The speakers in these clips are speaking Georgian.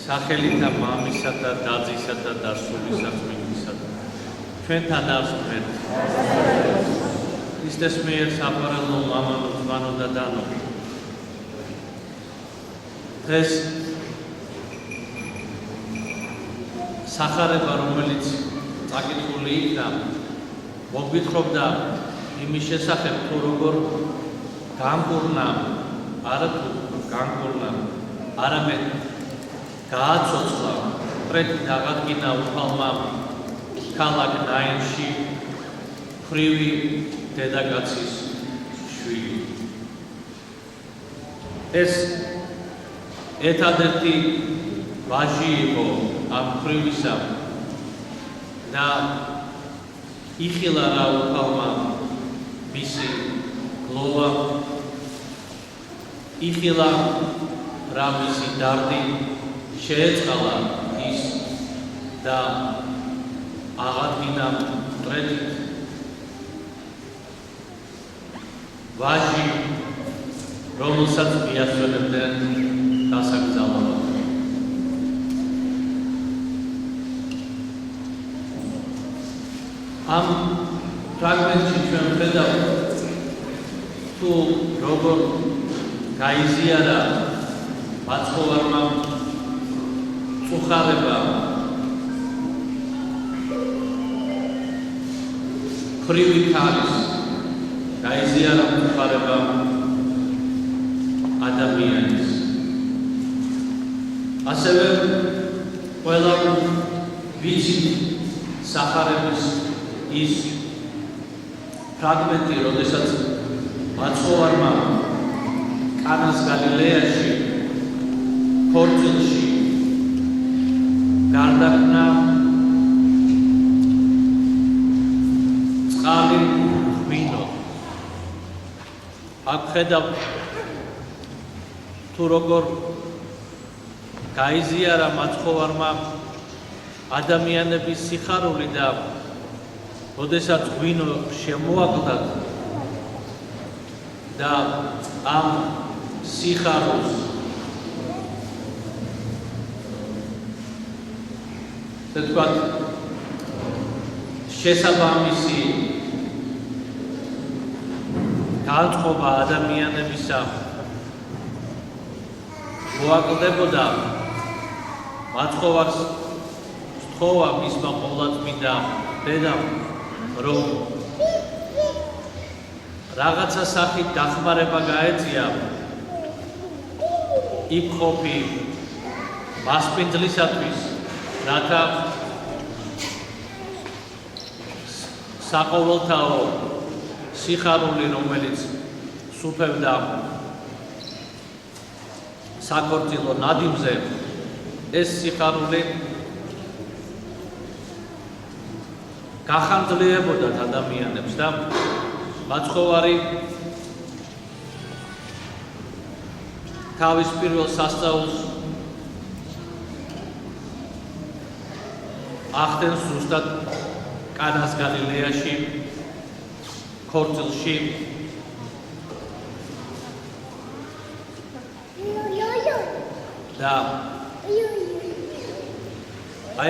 სახელითა მამისა და დadzისა და დასრულისა წმინდისა ჩვენთან არის ღმერთი. ქრისტეს მიერ საყვარელო მამანო, ძმანო და დანო. დღეს სახარება, რომელიც წაკითხული იქნა, მოგვითხრობდა იმის შესახებ, თუ როგორ განკურნა, არა თუ განკურნა, არამედ გააცოცხლა მტრეთი დაღადგინა უფალმა ქალაქ ნაინში ხრივი დედაკაცის შვილი. ეს ერთადერთი ვაჟი იყო ამ ხრივისა და იხილა რა უფალმა მისი გლოვა, იხილა რა მისი დარდი, შეეწყალა ის და აღადგინა მტრეთით ვაჟი, რომელსაც მიასვენებდნენ დასაკრძალავად. ამ ფრაგმენტში ჩვენ ვხედავთ, თუ როგორ გაიზიარა მაცხოვარმა წუხარება ხრივი ქალის, გაიზიარა წუხარება ადამიანის. ასევე ყველა ვიცით სახარების ის ფრაგმენტი, როდესაც მაცხოვარმა კანას გალილეაში ქორწილში გარდაქმნა წყალი ღვინო. აქ ხედავთ, თუ როგორ გაიზიარა მაცხოვარმა ადამიანების სიხარული და როდესაც ღვინო შემოაკლდათ და ამ სიხარულს თქვათ შესაბამისი განწყობა ადამიანებისა მოაკლდებოდა, მაცხოვარს სთხოვა მისმა ყოვლადწმინდა დედამ, რომ რაღაცა სახით დახმარება გაეწია იქ ყოფი მასპინძლისათვის, რათა საყოველთაო სიხარული, რომელიც სუფევდა საქორწილო ნადიმზე, ეს სიხარული გახანძლიებოდათ ადამიანებს და მაცხოვარი თავის პირველ სასწაულს ახდენს ზუსტად კანას გალილეაში, ქორწილში. და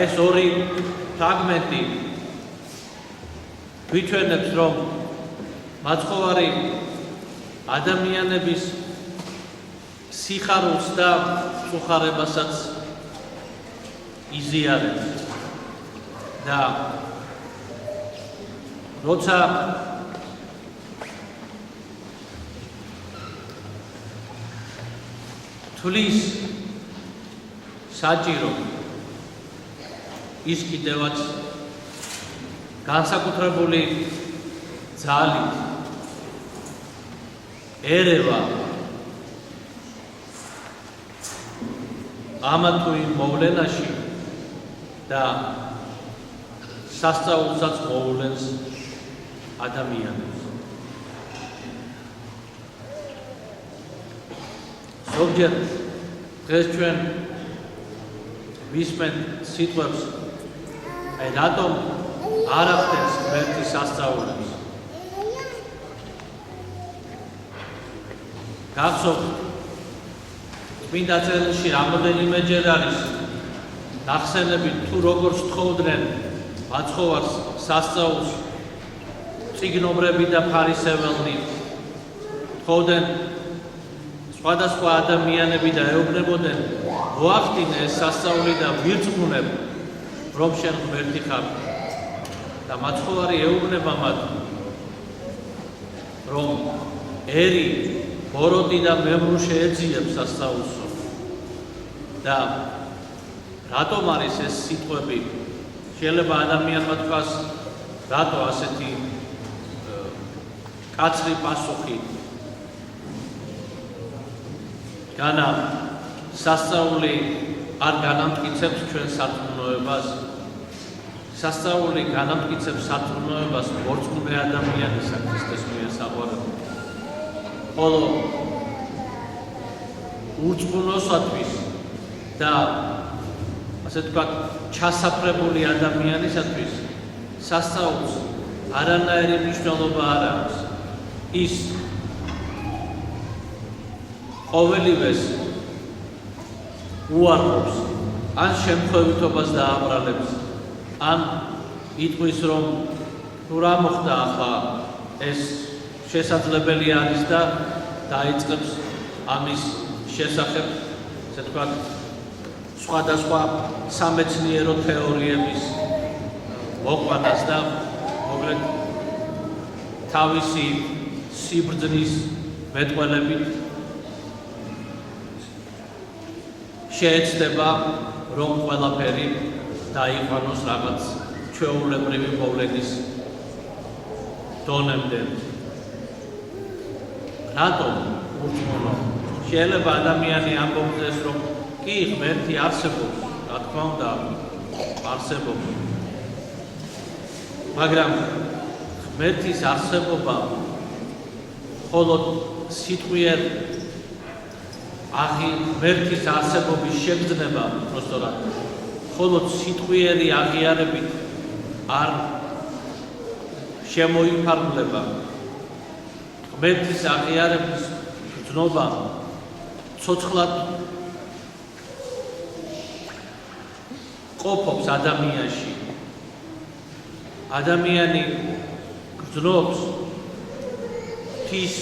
ეს ორი ფრაგმენტი გვიჩვენებს, რომ მაცხოვარი ადამიანების სიხარულს და წუხარებასაც იზიარებს და როცა თulis საჭირო, ის კიდევაც განსაკუთრებული ძალით ერევა ამა თუ იმ მოვლენაში და სასწაულსაც მოვლენს ადამიანებს. ზოგჯერ დღეს ჩვენ ვისმენთ სიტყვებს, რატომ არ ახდენს ღმერთი სასწაულებს. გახსოვთ, წმინდა წერილში რამოდენიმეჯერ არის ნახსენებით თუ როგორ სთხოვდნენ მაცხოვარს სასწაულს წიგნობრები და ფარისეველნი თხოვდნენ სხვადასხვა ადამიანები და ეუბნებოდნენ მოახდინე ეს სასწაული და ვირწმუნებ რომ შენ ღმერთი ხარ და მაცხოვარი ეუბნება მათ რომ ერი ბოროტი და მემრუ შეეძიებს სასწაულსო და რატომ არის ეს სიტყვები შეიძლება ადამიანმა თქვას რატო ასეთი კაცრი პასუხი განა სასწაული არ განამტკიცებს ჩვენ სარწმუნოებას სასწაული განამტკიცებს სარწმუნოებას მორწმუნე ადამიანისა ქრისტეს მიერ საყვარელად ხოლო ურწმუნოსათვის და ასე ვთქვათ ჩასაფრებული ადამიანისათვის სასწაულს არანაირი მნიშვნელობა არ აქვს ის ყოველივეს უარყოფს ან შემთხვევითობას დააბრალებს ან იტყვის რომ თუ რა მოხდა ახლა ეს შესაძლებელი არის და დაიწყებს ამის შესახებ ასე ვთქვათ სხვადასხვა სამეცნიერო თეორიების მოყვანას და მოკლედ თავისი სიბრძნის მეტყველებით შეეცდება რომ ყველაფერი დაიყვანოს რაღაც ჩვეულებრივი მოვლენის დონემდე. რატომ ურწმუნო? შეიძლება ადამიანი ამბობს რომ კი ღმერთი არსებობს, რა თქმა უნდა არსებობს. მაგრამ ღმერთის არსებობა მხოლოდ სიტყვიერ ღმერთის არსებობის შეგრძნება უბრალოდ მხოლოდ სიტყვიერი აღიარებით არ შემოიფარგლება. ღმერთის აღიარების გრძნობა ცოცხლად ყოფობს ადამიანში. ადამიანი გრძნობს ღვთის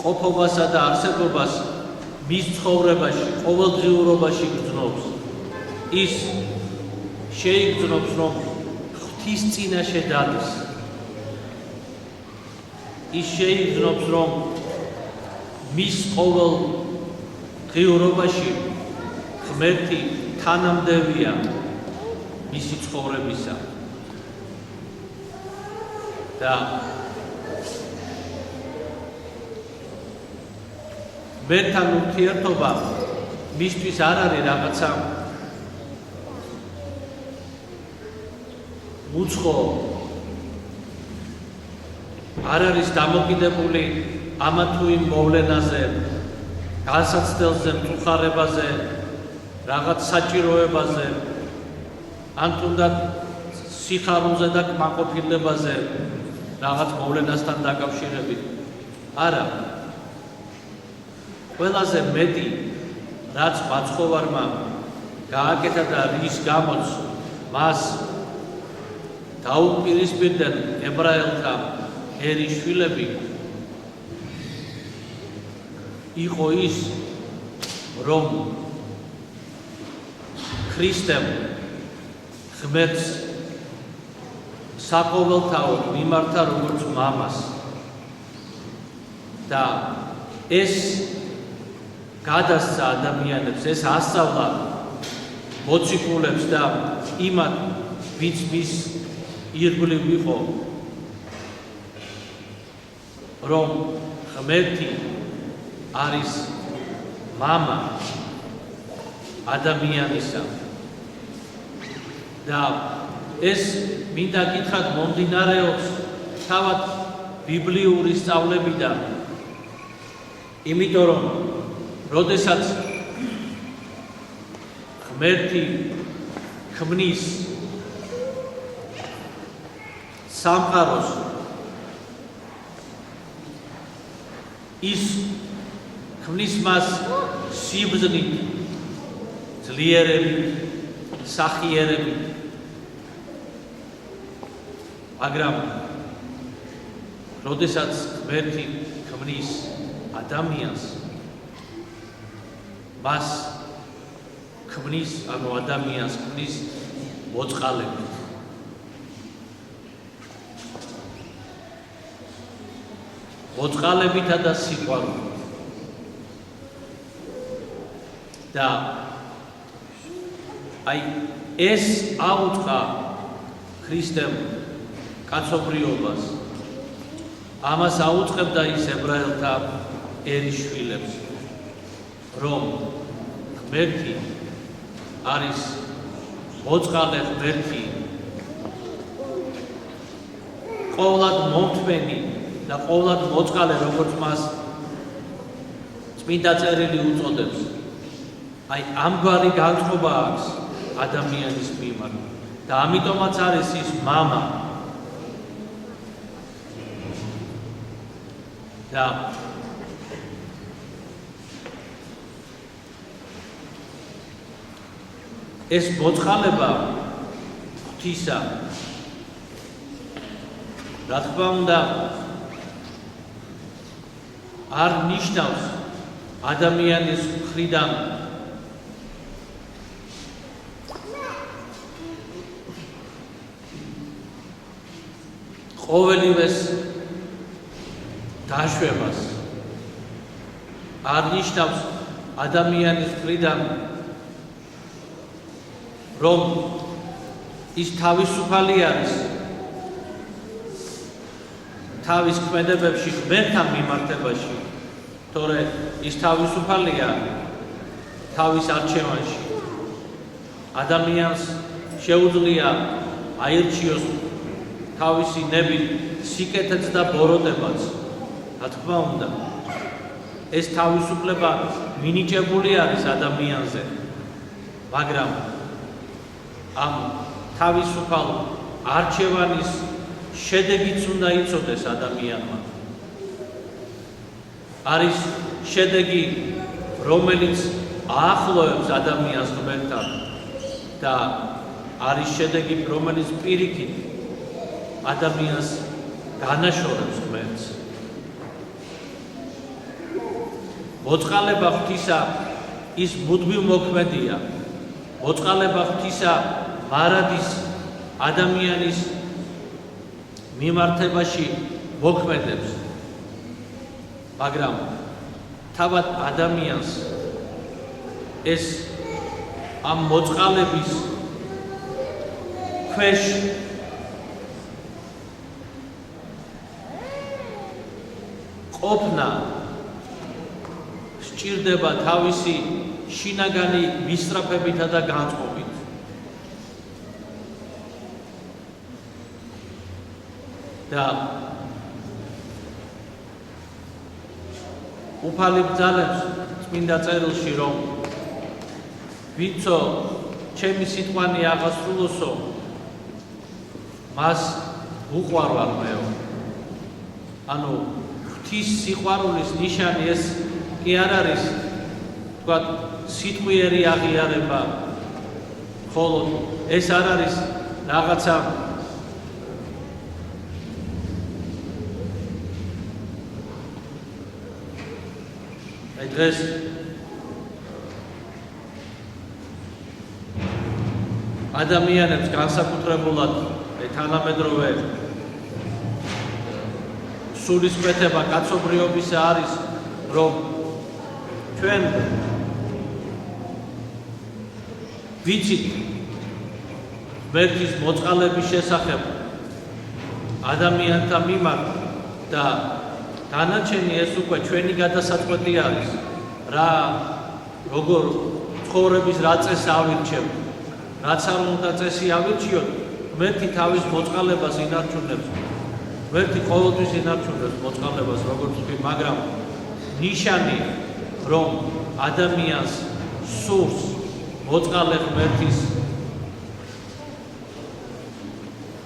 ყოფობასა და არსებობას მის ცხოვრებაში, ყოველდღიურობაში გრძნობს. ის შეიგრძნობს, რომ ღვთის წინაშე დადის. ის შეიგრძნობს, რომ მის ყოველდღიურობაში ღმერთი თანამდებია მისი ცხოვრებისა. და ღმერთთან ურთიერთობა მისთვის არ არის რაღაცა უცხო, არ არის დამოკიდებული ამა თუ იმ მოვლენაზე, განსაცდელზე, მწუხარებაზე, რაღაც საჭიროებაზე, ან თუნდაც სიხარულზე და კმაყოფილებაზე, რაღაც მოვლენასთან დაკავშირებით. არა. ყველაზე მეტი რაც მაცხოვარმა გააკეთა და რის გამოც მას დაუპირისპირდნენ ებრაელთა ერის შვილები იყო ის, რომ ქრისტემ ღმერთს საყოველთაოდ მიმართა როგორც მამას და ეს გადასცა ადამიანებს, ეს ასწავლა მოციქულებს და იმათ, ვინც მის ირგვლივ იყო, რომ ღმერთი არის მამა ადამიანისა და ეს მინდა გითხრათ მომდინარეობს თავად ბიბლიური სწავლებიდან, იმიტომ რომ როდესაც ღმერთი ქმნის სამყაროს, ის ქმნის მას სიბრძნით ძლიერებით, სახიერებით, მაგრამ როდესაც ღმერთი ქმნის ადამიანს, მას ქმნის, ანუ ადამიანს ქმნის მოწყალებით. მოწყალებითა და სიყვარულით. და აი ეს აუწყა ქრისტემ კაცობრიობას. ამას აუწყებდა ის ებრაელთა ერისშვილებს, რომ ღმერთი არის მოწყალე ღმერთი, ყოვლად მომთმენი და ყოვლად მოწყალე, როგორც მას წმინდა წერილი უწოდებს. აი ამგვარი განწყობა აქვს ადამიანის მიმართ და ამიტომაც არის ის მამა. და ეს მოწყალება ღვთისა, რა თქმა უნდა, არ ნიშნავს ადამიანის მხრიდან ყოველივეს დაშვებას, არ ნიშნავს ადამიანის მხრიდან რომ ის თავისუფალი არის თავის ქმედებებში ღმერთთან მიმართებაში, თორე ის თავისუფალია თავის არჩევანში. ადამიანს შეუძლია აირჩიოს თავისი ნებით სიკეთეც და ბოროტებაც. რა თქმა უნდა, ეს თავისუფლება მინიჭებული არის ადამიანზე, მაგრამ ამ თავისუფალ არჩევანის შედეგიც უნდა იცოდეს ადამიანმა. არის შედეგი, რომელიც აახლოებს ადამიანს ღმერთთან და არის შედეგი, რომელიც პირიქით ადამიანს განაშორებს ღმერთს. მოწყალება ღვთისა ის მუდმივ მოქმედია. მოწყალება ღვთისა მარადის ადამიანის მიმართებაში მოქმედებს. მაგრამ თავად ადამიანს ეს ამ მოწყალების ქვეშ ყოფნა სჭირდება თავისი შინაგანი მისწრაფებითა და განწყობით. და უფალი ბრძანებს წმინდა წერილში, რომ ვინცო ჩემი სიტყვანი აღასრულოსო, მას უყვარვარ მეო. ანუ ღვთის სიყვარულის ნიშანი ეს კი არ არის თქვათ სიტყვიერი აღიარება, ხოლო ეს არ არის რაღაცა დღეს ადამიანებს განსაკუთრებულად თანამედროვე სულისკვეთება კაცობრიობისა არის, რომ ჩვენ ვიცით ღმერთის მოწყალების შესახებ ადამიანთა მიმართ და დანარჩენი ეს უკვე ჩვენი გადასაწყვეტი არის, როგორ ცხოვრების რა წესი ავირჩევთ, რაც არ უნდა წესი ავირჩიოთ, ღმერთი თავის მოწყალებას ინარჩუნებს. ღმერთი ყოველთვის ინარჩუნებს მოწყალებას, როგორც ვთქვი, მაგრამ ნიშანი, რომ ადამიანს სურს მოწყალე ღმერთის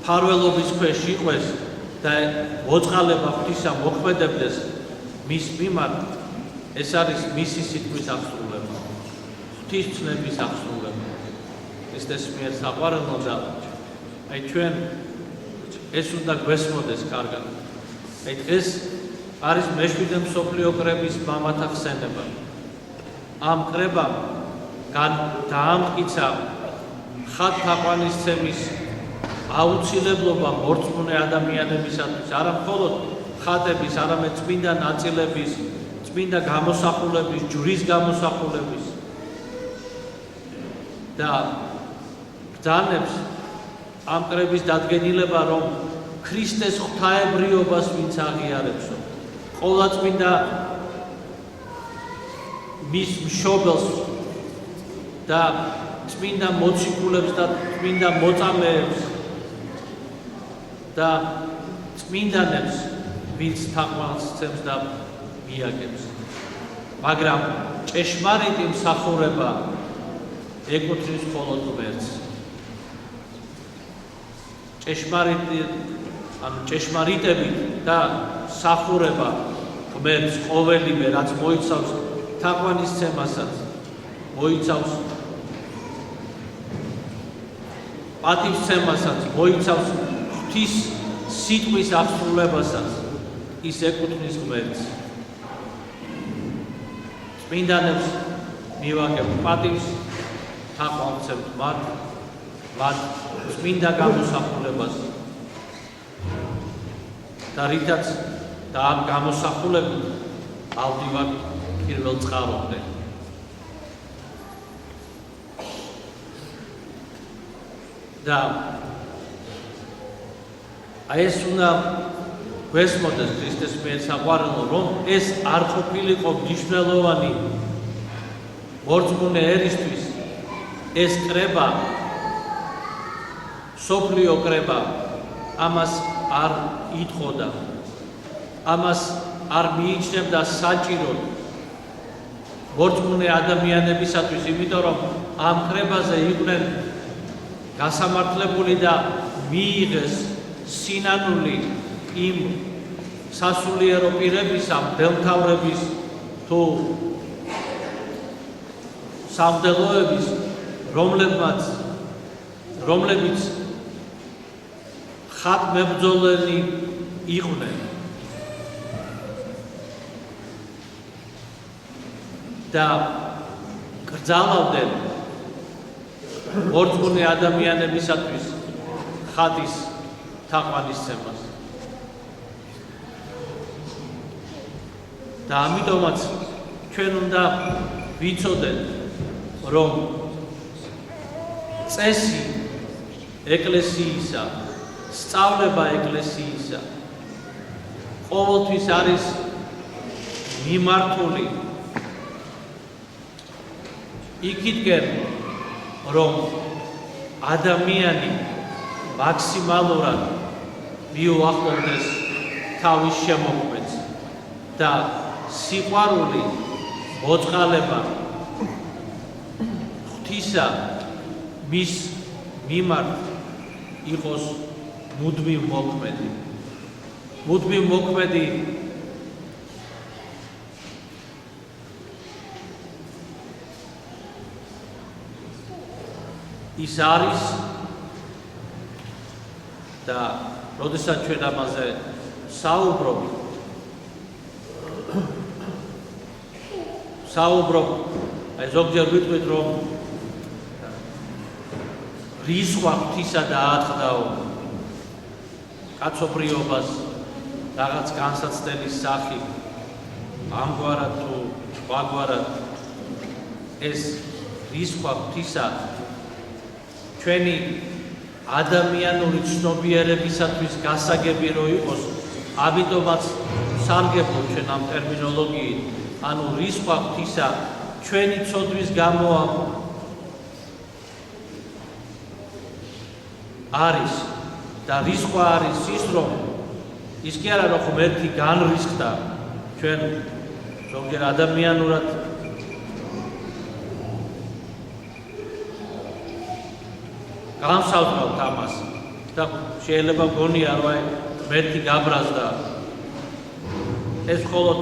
ფარველობის ქვეშ იყვეს და მოწყალება ღვთისა მოქმედებდეს მის მიმართ, ეს არის მისი სიტყვის აღსრულება. ღვთისმცემლის აღსრულება. ქრისტეს მიერ საყვარელო და აი ჩვენ ეს უნდა გვესმოდეს კარგად. აი დღეს არის მე-7 მსოფლიო კრების მამათა ხსენება. ამ კრებამ დაამტკიცა ხატთაყვანისცემის აუცილებლობა მორწმუნე ადამიანებისათვის, არა მხოლოდ ხატების, არამედ წმინდა ნაწილების, წმინდა გამოსახულების, ჯვრის გამოსახულების და ბრძანებს ამ კრების დადგენილება, რომ ქრისტეს ღვთაებრიობას ვინც აღიარებსო, ყოვლადწმინდა მის მშობელს და წმინდა მოციქულებს და წმინდა მოწამეებს და წმინდანებს, ვინც თაყვანისცემს და მიაგებს. მაგრამ ჭეშმარიტი მსახურება ეკუთვნის მხოლოდ ღმერთს. ჭეშმარიტებით და მსახურება ღმერთს ყოველივე, რაც მოიცავს თაყვანისცემასაც, მოიცავს პატივისცემასაც, მოიცავს ღვთის სიტყვის აღსრულებასაც, ის ეკუთვნის ღმერთს. წმინდანებს მივაგებთ პატივს, თაყვანისცემთ მათ წმინდა გამოსახულებას და რითაც და ამ გამოსახულებით ავდივართ პირველ წყარომდე. და აი ეს უნდა გვესმოდეს ქრისტეს მიერ საყვარელო, რომ ეს არ ყოფილიყო მნიშვნელოვანი მორწმუნე ერისთვის, ეს კრება, მსოფლიო კრება, ამას არ ითხოვდა, ამას არ მიიჩნევდა საჭიროდ მორწმუნე ადამიანებისათვის, იმიტომ რომ ამ კრებაზე იყვნენ გასამართლებული და მიიღეს სინანული იმ სასულიერო პირებისა, მდელმთავრების თუ სამდელოების, რომლებიც ხატმებრძოლენი იყვნენ და კრძალავდნენ მორწმუნე ადამიანებისათვის ხატის თაყვანისცემას. და ამიტომაც ჩვენ უნდა ვიცოდეთ, რომ წესი ეკლესიისა, სწავლება ეკლესიისა ყოველთვის არის მიმართული იქითკენ, რომ ადამიანი მაქსიმალურად მიუახლოვდეს თავის შემოქმედს და სიყვარული, მოწყალება ღვთისა მის მიმართ იყოს მუდმივ მოქმედი. მუდმივ მოქმედი ის არის და როდესაც ჩვენ ამაზე საუბრობთ, აი ზოგჯერ ვიტყვით, რომ რისხვა ღვთისა დაატყდაო კაცობრიობას რაღაც განსაცდელის სახით, ამგვარად თუ სხვაგვარად, ეს რისხვა ღვთისა ჩვენი ადამიანური ცნობიერებისათვის გასაგები რო იყოს, ამიტომაც სარგებლობ ჩვენ ამ ტერმინოლოგიით, ანუ რისხვა ღვთისა ჩვენი ცოდვის გამო არის და რისხვა არის ის, რომ ის კი არა, რომ ღმერთი განრისხდა ჩვენ ზოგჯერ ადამიანურად განსაზღვრავთ ამას და შეიძლება გონია, რომ აი ღმერთი გაბრაზდა. ეს მხოლოდ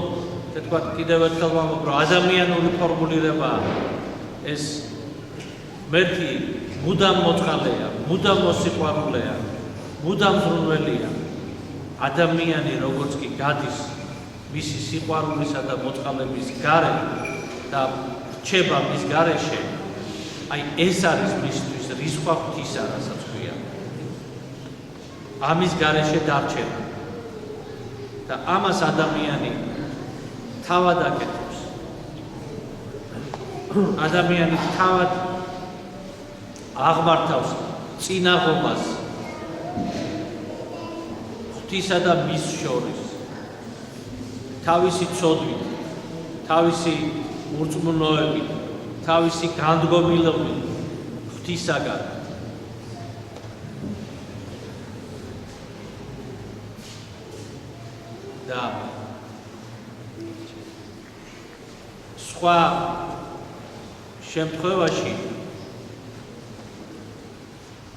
თქვათ კიდევ ერთხელ ვამბობ, რომ ადამიანური ფორმულირებაა. ეს ღმერთი მუდამ მოწყალეა, მუდამ მოსიყვარულეა, მუდამ ზრუნველია. ადამიანი როგორც კი გადის მისი სიყვარულისა და მოწყალების გარე და რჩება მის გარეშე, აი ეს არის მისთვის რისხვა ღვთისა, რასაც ქვია. ამის გარეშე დარჩება. და ამას ადამიანი თავად აკეთებს. ადამიანი თავად აღმართავს წინაღობას ღვთისა და მის შორის. თავისი ცოდვით, თავისი ურწმუნოებით, თავისი განდგომილობით ღვთისაგან. და სხვა შემთხვევაში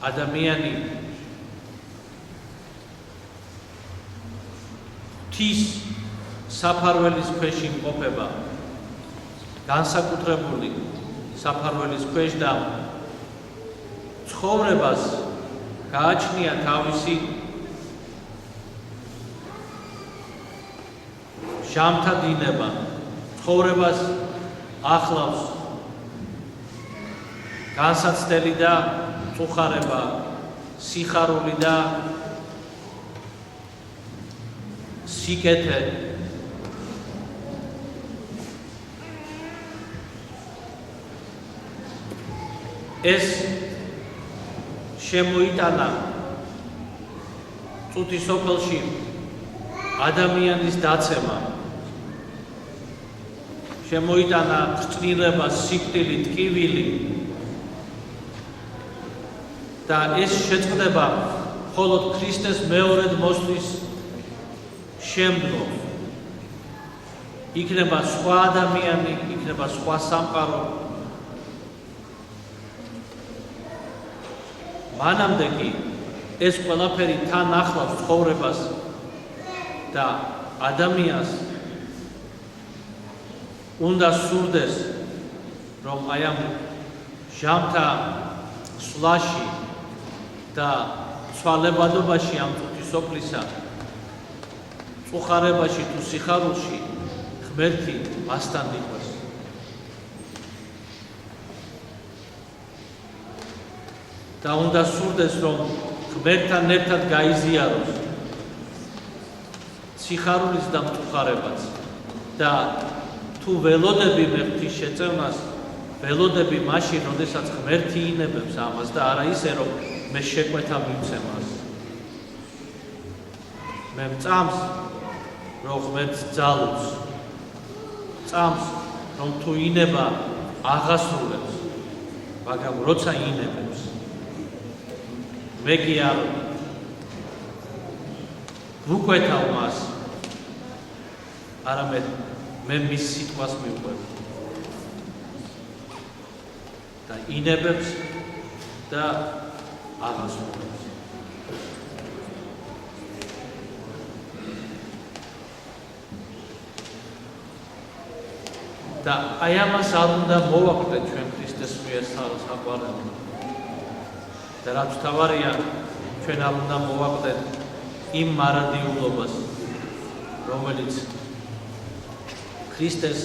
ადამიანი ღვთის საფარველის ქვეშ იმყოფება, განსაკუთრებული საფარველის ქვეშ და ცხოვრებას გააჩნია თავისი ჟამთა დინება, ცხოვრებას ახლავს განსაცდელი და წუხარება, სიხარული და სიკეთე. ეს შემოიტანა წუთის სოფელში ადამიანის დაცემა, შემოიტანა ხრწნილება, სიკვდილი, ტკივილი და ეს შეწყდება მხოლოდ ქრისტეს მეორედ მოსვლის შემდგომ. იქნება სხვა ადამიანი, იქნება სხვა სამყარო. მანამდე კი ეს ყველაფერი თან ახლავს ცხოვრებას და ადამიანს უნდა სურდეს, რომ აი ამ ჟამთა სვლაში და ცვალებადობაში ამ ღვთისმსოფლისა წუხარებაში თუ სიხარულში ღმერთი მასთან იყოს. და უნდა სურდეს, რომ ღმერთთან ერთად გაიზიაროს სიხარულის და მწუხარებაც. და თუ ველოდები მე ღვთის შეწევნას, ველოდები მაშინ, როდესაც ღმერთი ინებებს ამას და არა ისე, რომ მე შეკვეთა მივცემ მას. მე მწამს, რომ ღმერთს ძალუց, წამს, რომ თუ ინება აღასრულებს, მაგრამ როცა ინებებს, მე კი არ ვუკვეთავ მას, არამედ მე მის სიტყვას მივყვებ და ინებებს და აღასრულებს. და აი ამას არ უნდა მოვაკვდეთ ჩვენ ქრისტეს მიერ საყვარელად. და რაც თავარია, ჩვენ არ უნდა მოვაკვდეთ იმ მარადიულობას, რომელიც ქრისტეს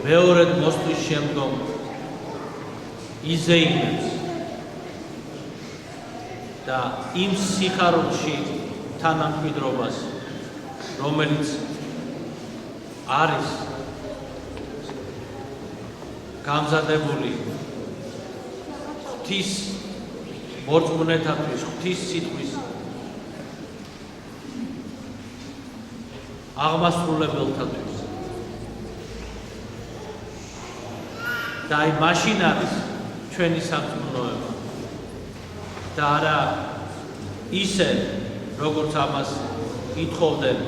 მეორედ მოსვლის შემდგომ იზეიმებს და იმ სიხარულში თანამკვიდრობას, რომელიც არის გამზადებული ღვთის მორწმუნეთათვის, ღვთის სიტყვის აღმასრულებელთათვის. და აი მაშინ არის ჩვენი სარწმუნოება და არა ისე, როგორც ამას ითხოვდნენ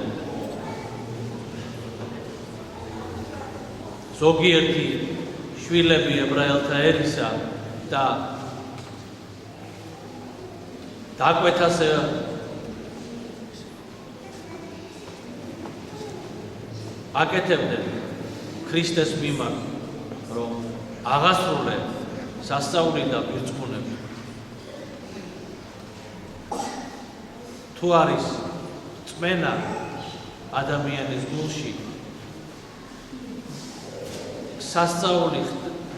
ზოგიერთი შვილები ებრაელთა ერისა და დაკვეთას აკეთებდნენ ქრისტეს მიმართ, რომ აღასრულე სასწაული და მირწმუნება. თუ არის წმენა ადამიანის გულში, სასწაული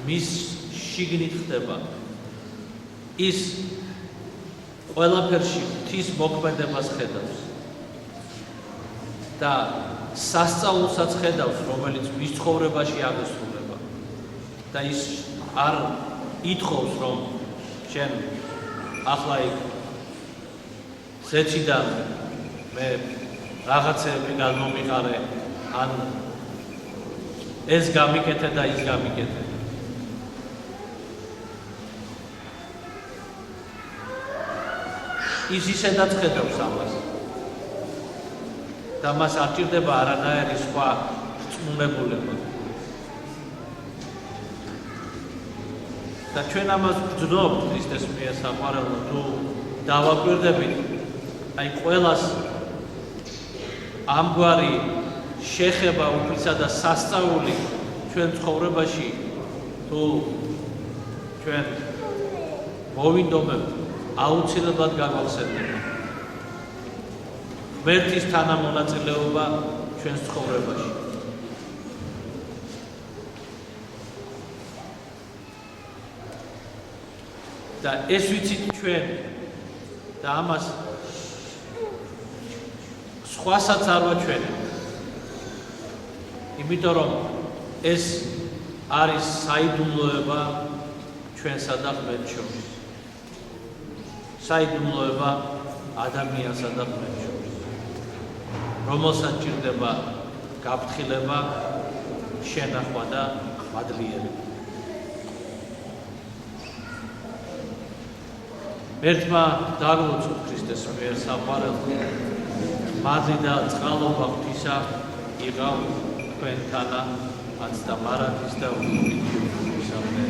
მის შიგნით ხდება, ის ყველაფერში ღვთის მოქმედებას ხედავს და სასწაულსაც ხედავს, რომელიც მის ცხოვრებაში აღესრულება და ის არ ითხოვს, რომ შენ ახლა იქ ზეციდან მე რაღაცები გადმომიყარე, ან ეს გამიკეთე და ის გამიკეთე. ის ისედაც ხედავს ამას და მას არ ჭირდება არანაირი სხვა რწმუნებულება. და ჩვენ ამას ვგრძნობთ ქრისტეს მიერ საყვარელო, თუ დავაკვირდებით, აი ყველას ამგვარი შეხება უფლისა და სასწაული ჩვენ ცხოვრებაში თუ ჩვენ მოვინდომებთ, აუცილებლად გაგვახსენდება ღმერთის თანამონაწილეობა ჩვენს ცხოვრებაში. და ეს ვიცით ჩვენ და ამას სხვასაც არ ვაჩვენებთ. იმიტომ რომ ეს არის საიდუმლოება ჩვენსა და ღმერთს შორის. საიდუმლოება ადამიანსა და ღმერთს შორის, რომელსაც ჭირდება გაფრთხილება, შენახვა და მადლიერება. ერთმა დაგლოცოთ ქრისტეს მიერ საყვარელო, მადლი და წყალობა ღვთისა იღავ თქვენთანა, აც და მარადის და ღვთის ამენ.